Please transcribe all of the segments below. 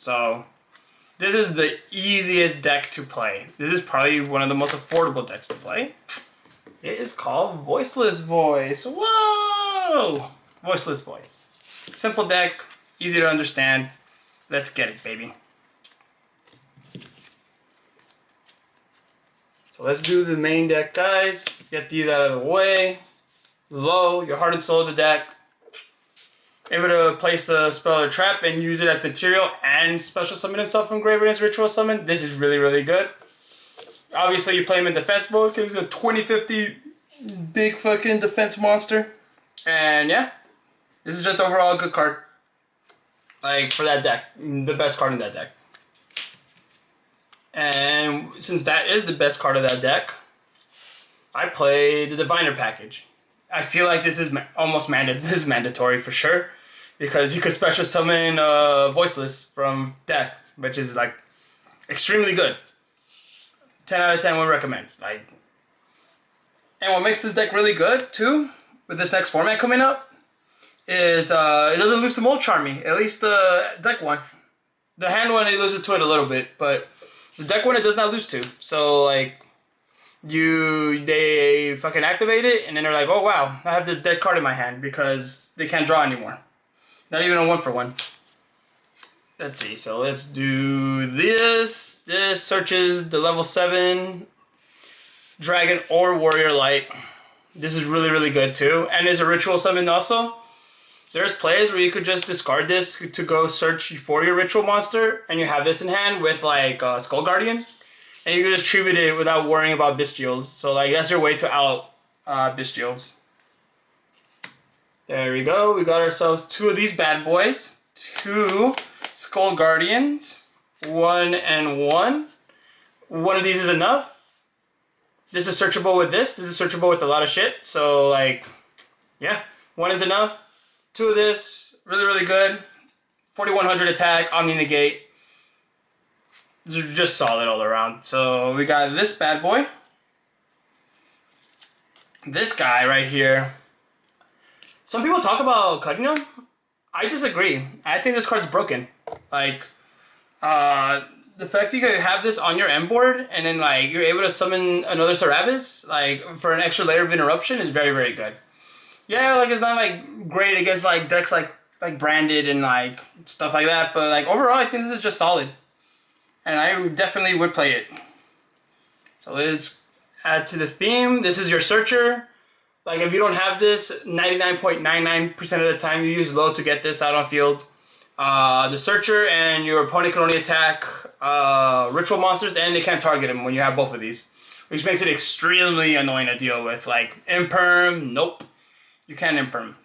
So this is the easiest deck to play. This is probably one of the most affordable decks to play. It is called Voiceless Voice. Whoa! Voiceless Voice. Simple deck, easy to understand. Let's get it, baby. So let's do the main deck, guys. Get these out of the way. Low, your heart and soul of the deck. Able to place a spell or trap and use it as material and special summon himself from graveyard as ritual summon. This is really, really good. Obviously, you play him in defense mode because he's a 2050 big fucking defense monster. And yeah, this is just overall a good card. Like, for that deck. The best card in that deck. And since that is the best card of that deck, I play the Diviner package. I feel like this is almost mandatory for sure, because you could special summon Voiceless from deck, which is like extremely good. 10 out of 10 would recommend. Like, and what makes this deck really good too, with this next format coming up, is it doesn't lose to Mold Charmy. At least the deck one. The hand one, it loses to it a little bit, but the deck one it does not lose to. So like, they fucking activate it, and then they're like, oh wow, I have this dead card in my hand because they can't draw anymore. Not even a 1-for-1. Let's see, so let's do this. This searches the level 7 Dragon or Warrior Light. This is really, really good too. And it's a ritual summon also. There's plays where you could just discard this to go search for your ritual monster, and you have this in hand with like Skull Guardian. And you can just tribute it without worrying about Bestials. So like that's your way to out Bestials. There we go. We got ourselves 2 of these bad boys. 2 Skull Guardians. 1 and 1. One of these is enough. This is searchable with this. This is searchable with a lot of shit. So like, yeah. 1 is enough. 2 of this. Really, really good. 4100 attack. Omni Negate. Just solid all around. So we got this bad boy. This guy right here. Some people talk about cutting him. I disagree. I think this card's broken. Like, the fact you can have this on your end board and then like you're able to summon another Saravis, like for an extra layer of interruption, is very, very good. Yeah, like it's not like great against like decks like Branded and like stuff like that, but like overall I think this is just solid. And I definitely would play it. So let's add to the theme. This is your searcher. Like if you don't have this, 99.99% of the time you use low to get this out on field. The searcher and your opponent can only attack ritual monsters, and they can't target them when you have both of these. Which makes it extremely annoying to deal with. Like imperm, nope. You can't imperm.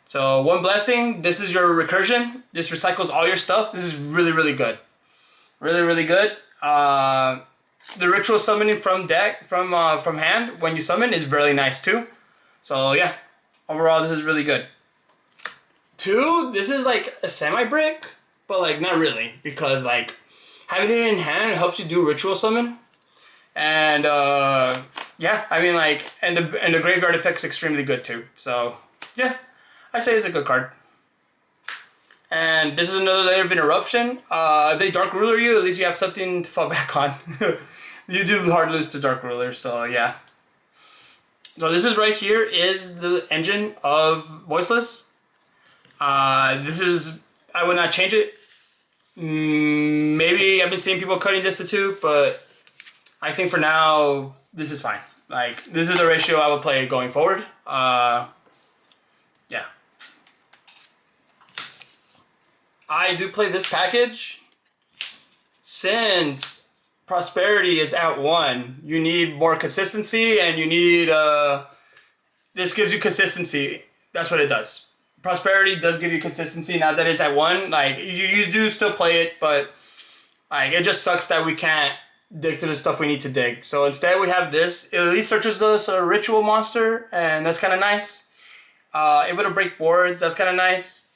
So 1 blessing, this is your recursion. This recycles all your stuff. This is really, really good. Really, really good. The ritual summoning from deck, from hand, when you summon is really nice too. So yeah, overall this is really good. 2, this is like a semi-brick, but like not really, because like having it in hand helps you do ritual summon. And yeah, I mean like, and the graveyard effect's extremely good too. So yeah, I say it's a good card. And this is another layer of interruption. If they Dark Ruler you, at least you have something to fall back on. You do hard lose to Dark Ruler, so yeah. So this is right here is the engine of Voiceless. This is, I would not change it. Maybe I've been seeing people cutting this to 2, but I think for now, this is fine. Like, this is the ratio I would play going forward. Yeah. I do play this package. Since Prosperity is at 1, you need more consistency, and you need, this gives you consistency. That's what it does. Prosperity does give you consistency now that it's at 1. Like, you do still play it, but like it just sucks that we can't dig to the stuff we need to dig. So instead we have this. It at least searches us a ritual monster, and that's kind of nice. Able to break boards, that's kind of nice.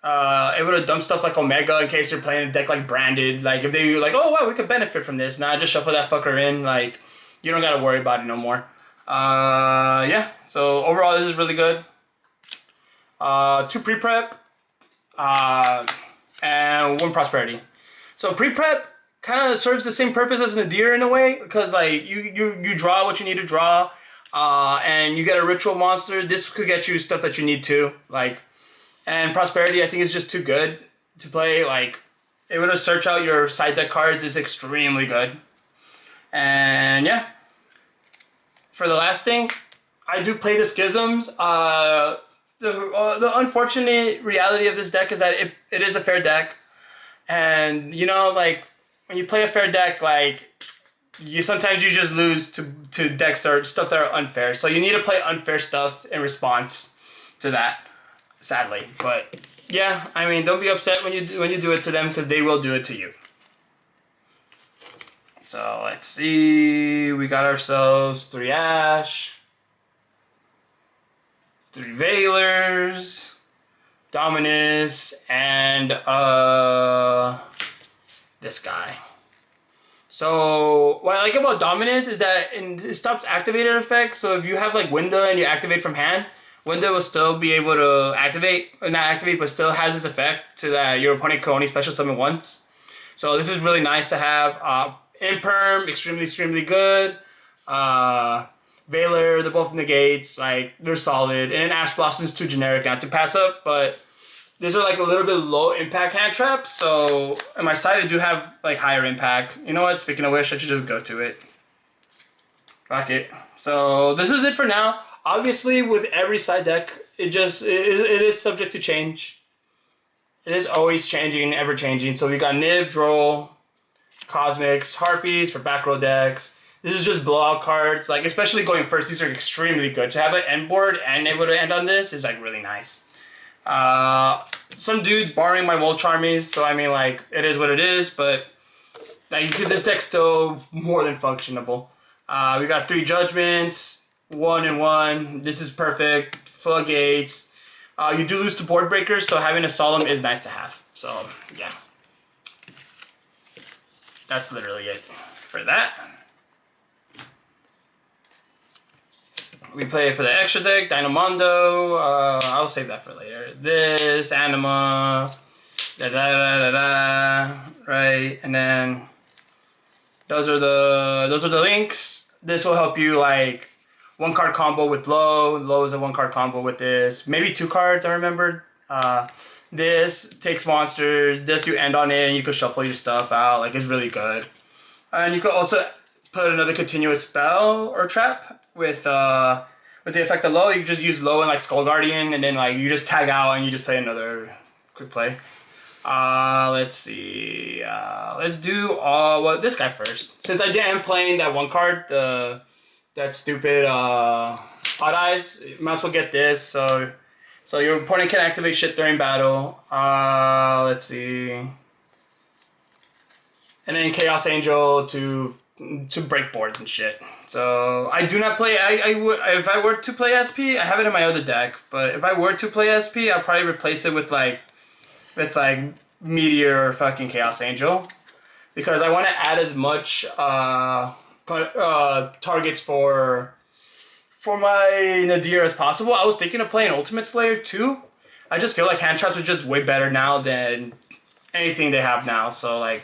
Able to dump stuff like Omega in case you're playing a deck like Branded. Like if they like, oh wow, we could benefit from this. Nah, just shuffle that fucker in. Like you don't gotta worry about it no more. Yeah. So overall, this is really good. 2 pre-prep. and 1 prosperity. So pre-prep kind of serves the same purpose as Nadir in a way, because like you draw what you need to draw, and you get a ritual monster. This could get you stuff that you need to, like, and prosperity I think is just too good to play. Like, able to search out your side deck cards is extremely good. And yeah, for the last thing, I do play the Schisms. The unfortunate reality of this deck is that it is a fair deck. And, you know, like, when you play a fair deck, like, sometimes you just lose to decks or stuff that are unfair. So you need to play unfair stuff in response to that, sadly. But, yeah, I mean, don't be upset when you do it to them, because they will do it to you. So, let's see. We got ourselves 3 Ash, 3 Veilers, Dominus, and this guy. So what I like about Dominus is that it stops activated effects. So if you have like Winda and you activate from hand, Winda will still be able to activate, or not activate, but still has this effect to that your opponent can only special summon once. So this is really nice to have. Imperm, extremely good. Veiler, they're both negates, like, they're solid. And Ash Blossom's too generic not to pass up, but these are like a little bit low impact hand traps, so on my side I do have like higher impact. You know what, speaking of which, I should just go to it. Fuck it. So this is it for now. Obviously with every side deck, it is subject to change. It is always changing, ever changing. So we got Nib, Droll, Cosmics, Harpies for back row decks. This is just blowout cards, like, especially going first, these are extremely good. To have an end board and able to end on this is like really nice. Some dudes borrowing my Wolf Charmies, so I mean, like, it is what it is, but like, this deck's still more than functionable. We got 3 Judgments, 1 and 1. This is perfect. Floodgates. You do lose to board breakers, so having a Solemn is nice to have. So yeah, that's literally it for that. We play for the extra deck, Dynamondo. I'll save that for later. This, Anima, right? And then those are the links. This will help you like 1-card combo with Low. Low is a 1-card combo with this. Maybe 2 cards, I remembered. This takes monsters. This you end on it, and you can shuffle your stuff out. Like, it's really good. And you could also put another continuous spell or trap. With the effect of Low, you just use Low and like Skull Guardian, and then like you just tag out and you just play another quick play. Let's see. Let's do this guy first. Since I am playing that 1 card, that stupid Odd Eyes, you might as well get this. So your opponent can activate shit during battle. Let's see. And then Chaos Angel to break boards and shit. So I do not play. If I were to play SP, I have it in my other deck. But if I were to play SP, I'll probably replace it with like Meteor or fucking Chaos Angel, because I want to add as much targets for my Nadir as possible. I was thinking of playing Ultimate Slayer too. I just feel like hand traps are just way better now than anything they have now. So like,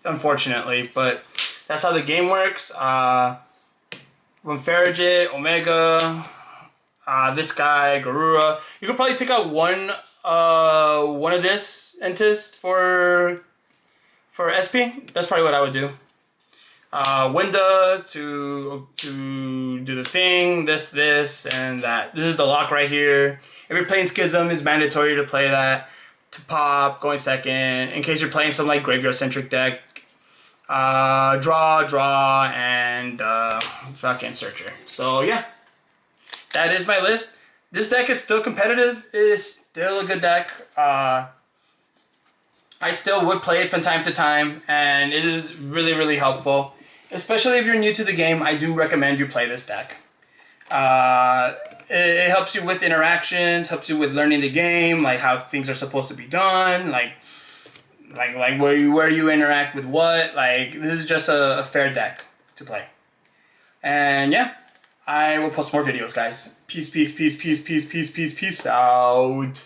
unfortunately, but that's how the game works. From Farragut, Omega, this guy, Garura. You could probably take out one of this Entist for SP. That's probably what I would do. Winda to do the thing, this, and that. This is the lock right here. If you're playing Schism, it's mandatory to play that. To pop, going second. In case you're playing some like graveyard-centric deck. Draw, and fucking Searcher. So yeah, that is my list. This deck is still competitive. It is still a good deck. I still would play it from time to time, and it is really helpful. Especially if you're new to the game, I do recommend you play this deck. It helps you with interactions, helps you with learning the game, like how things are supposed to be done, like where you interact with what. Like, this is just a fair deck to play. And yeah, I will post more videos, guys. Peace out.